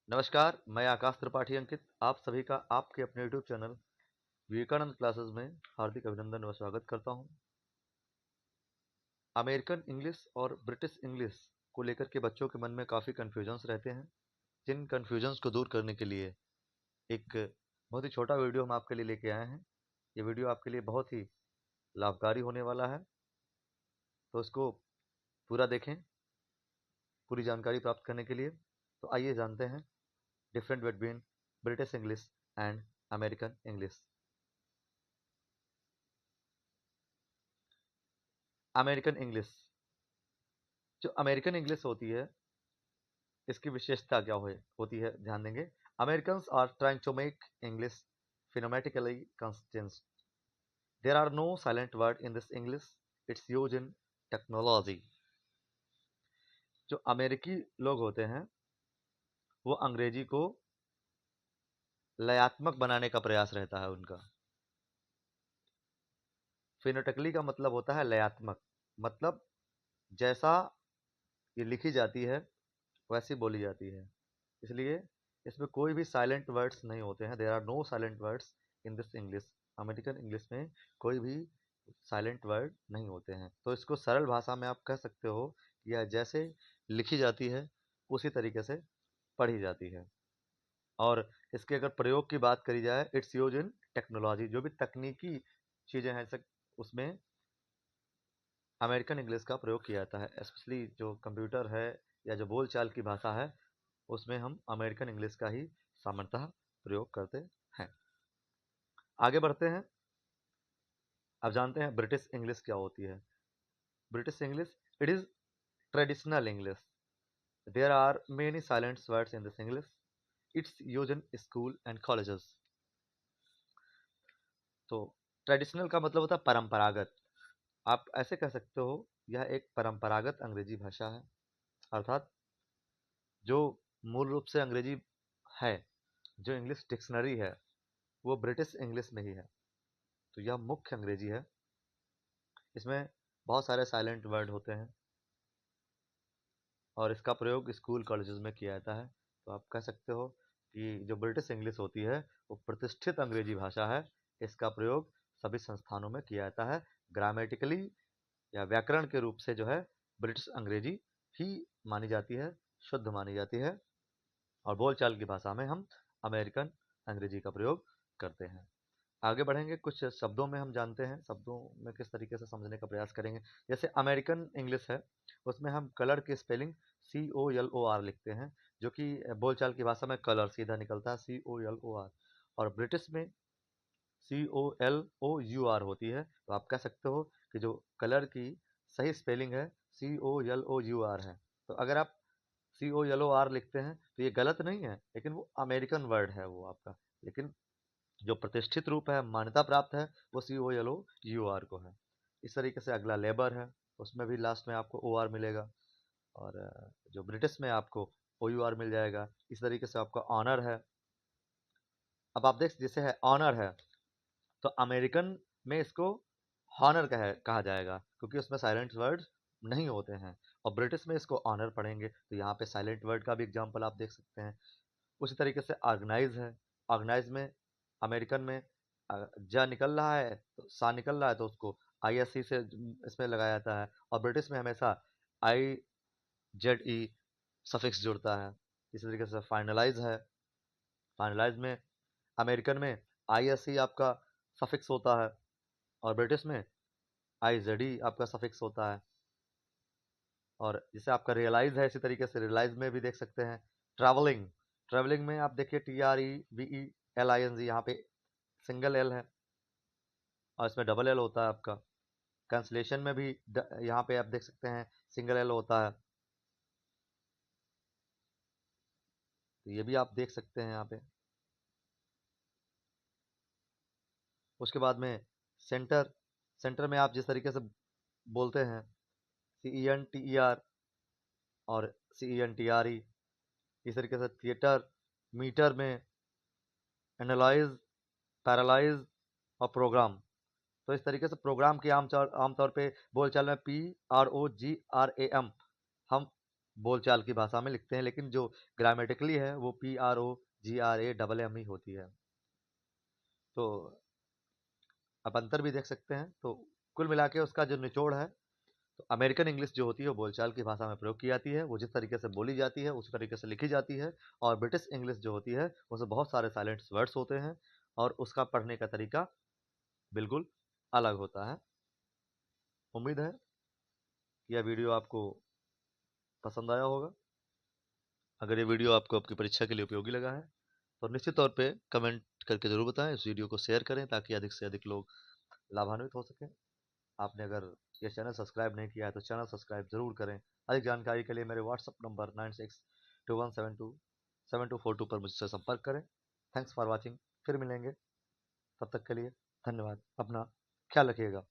नमस्कार, मैं आकाश त्रिपाठी अंकित आप सभी का आपके अपने यूट्यूब चैनल विवेकानंद क्लासेस में हार्दिक अभिनंदन व स्वागत करता हूं। अमेरिकन इंग्लिश और ब्रिटिश इंग्लिश को लेकर के बच्चों के मन में काफ़ी कन्फ्यूजन्स रहते हैं। जिन कन्फ्यूजन्स को दूर करने के लिए एक बहुत ही छोटा वीडियो हम आपके लिए लेके आए हैं। ये वीडियो आपके लिए बहुत ही लाभकारी होने वाला है, तो इसको पूरा देखें पूरी जानकारी प्राप्त करने के लिए। तो आइए जानते हैं different between British English and American English. American English, जो अमेरिकन इंग्लिश होती है, इसकी विशेषता क्या होती है, ध्यान देंगे। Americans are trying to make English phonetically consistent. There are no silent word in this English. It's used in technology. जो अमेरिकी लोग होते हैं वो अंग्रेजी को लयात्मक बनाने का प्रयास रहता है उनका। फिनोटेकली का मतलब होता है लयात्मक, मतलब जैसा ये लिखी जाती है वैसी बोली जाती है, इसलिए इसमें कोई भी साइलेंट वर्ड्स नहीं होते हैं। There are no silent words in this English. American English में कोई भी साइलेंट वर्ड नहीं होते हैं। तो इसको सरल भाषा में आप कह सकते हो कि यह जैसे लिखी जाती है उसी तरीके से पढ़ी जाती है। और इसके अगर प्रयोग की बात करी जाए, इट्स यूज इन टेक्नोलॉजी। जो भी तकनीकी चीज़ें हैं उसमें अमेरिकन इंग्लिश का प्रयोग किया जाता है। स्पेशली जो कंप्यूटर है या जो बोलचाल की भाषा है उसमें हम अमेरिकन इंग्लिश का ही सामान्यतः प्रयोग करते हैं। आगे बढ़ते हैं, अब जानते हैं ब्रिटिश इंग्लिश क्या होती है। British English, it is traditional English. There are many silent words in this English. It's use in school and colleges. तो ट्रेडिशनल का मतलब होता है परंपरागत। आप ऐसे कह सकते हो यह एक परंपरागत अंग्रेजी भाषा है, अर्थात जो मूल रूप से अंग्रेजी है, जो इंग्लिश डिक्शनरी है, वो ब्रिटिश इंग्लिश में ही है। तो यह मुख्य अंग्रेजी है। इसमें बहुत सारे साइलेंट वर्ड होते हैं और इसका प्रयोग स्कूल कॉलेजेस में किया जाता है। तो आप कह सकते हो कि जो ब्रिटिश इंग्लिश होती है वो प्रतिष्ठित अंग्रेजी भाषा है। इसका प्रयोग सभी संस्थानों में किया जाता है। ग्रामेटिकली या व्याकरण के रूप से जो है ब्रिटिश अंग्रेजी ही मानी जाती है, शुद्ध मानी जाती है। और बोलचाल की भाषा में हम अमेरिकन अंग्रेजी का प्रयोग करते हैं। आगे बढ़ेंगे, कुछ शब्दों में हम जानते हैं, शब्दों में किस तरीके से समझने का प्रयास करेंगे। जैसे अमेरिकन इंग्लिश है, उसमें हम कलर की स्पेलिंग COLOR लिखते हैं, जो कि बोलचाल की भाषा में कलर सीधा निकलता है COLOR। और ब्रिटिश में COLOUR होती है। तो आप कह सकते हो कि जो कलर की सही स्पेलिंग है COLOUR है। तो अगर आप COLOR लिखते हैं तो ये गलत नहीं है, लेकिन वो अमेरिकन वर्ड है वो आपका। लेकिन जो प्रतिष्ठित रूप है, मान्यता प्राप्त है, वो COLOUR को है। इस तरीके से अगला लेबर है, उसमें भी लास्ट में आपको OR मिलेगा। और जो ब्रिटिश में आपको OUR मिल जाएगा। इस तरीके से आपका ऑनर है। अब आप देख, जैसे है ऑनर है, तो अमेरिकन में इसको हॉनर कहा जाएगा, क्योंकि उसमें साइलेंट वर्ड नहीं होते हैं। और ब्रिटिश में इसको ऑनर पढ़ेंगे, तो यहाँ पे साइलेंट वर्ड का भी एग्जाम्पल आप देख सकते हैं। उसी तरीके से ऑर्गेनाइज है। ऑर्गेनाइज में अमेरिकन में जा निकल रहा है तो सा निकल रहा है, तो उसको ISC से इसमें लगाया जाता है। और ब्रिटिश में हमेशा IZE सफिक्स जुड़ता है। इसी तरीके से फाइनलाइज है। फाइनलाइज में अमेरिकन में ISE आपका सफिक्स होता है और ब्रिटिश में IZE आपका सफिक्स होता है। और जैसे आपका रियलाइज है, इसी तरीके से रियलाइज में भी देख सकते हैं। ट्रैवलिंग, ट्रैवलिंग में आप देखिए TREVELING, यहाँ पे सिंगल L है और इसमें डबल L होता है आपका। कैंसलेशन में भी यहाँ पे आप देख सकते हैं सिंगल L होता है। तो ये भी आप देख सकते हैं यहाँ पे। उसके बाद में सेंटर, सेंटर में आप जिस तरीके से बोलते हैं CENTER और CENTRE। इस तरीके से थिएटर, मीटर में एनालाइज, पैरालाइज और प्रोग्राम। तो इस तरीके से प्रोग्राम की आमतौर पे बोलचाल में PROGRAM हम बोलचाल की भाषा में लिखते हैं, लेकिन जो ग्रामेटिकली है वो PROGRAMM ही होती है। तो आप अंतर भी देख सकते हैं। तो कुल मिला के उसका जो निचोड़ है, तो अमेरिकन इंग्लिश जो होती है वो बोलचाल की भाषा में प्रयोग की जाती है, वो जिस तरीके से बोली जाती है उसी तरीके से लिखी जाती है। और ब्रिटिश इंग्लिश जो होती है उसमें बहुत सारे साइलेंट वर्ड्स होते हैं और उसका पढ़ने का तरीका बिल्कुल अलग होता है। उम्मीद है कि यह वीडियो आपको पसंद आया होगा। अगर ये वीडियो आपको आपकी परीक्षा के लिए उपयोगी लगा है तो निश्चित तौर पे कमेंट करके ज़रूर बताएं, इस वीडियो को शेयर करें ताकि अधिक से अधिक लोग लाभान्वित हो सकें। आपने अगर ये चैनल सब्सक्राइब नहीं किया है तो चैनल सब्सक्राइब जरूर करें। अधिक जानकारी के लिए मेरे व्हाट्सएप नंबर 9621727242 पर मुझसे संपर्क करें। Thanks for watching. फिर मिलेंगे, तब तक के लिए धन्यवाद। अपना ख्याल रखिएगा।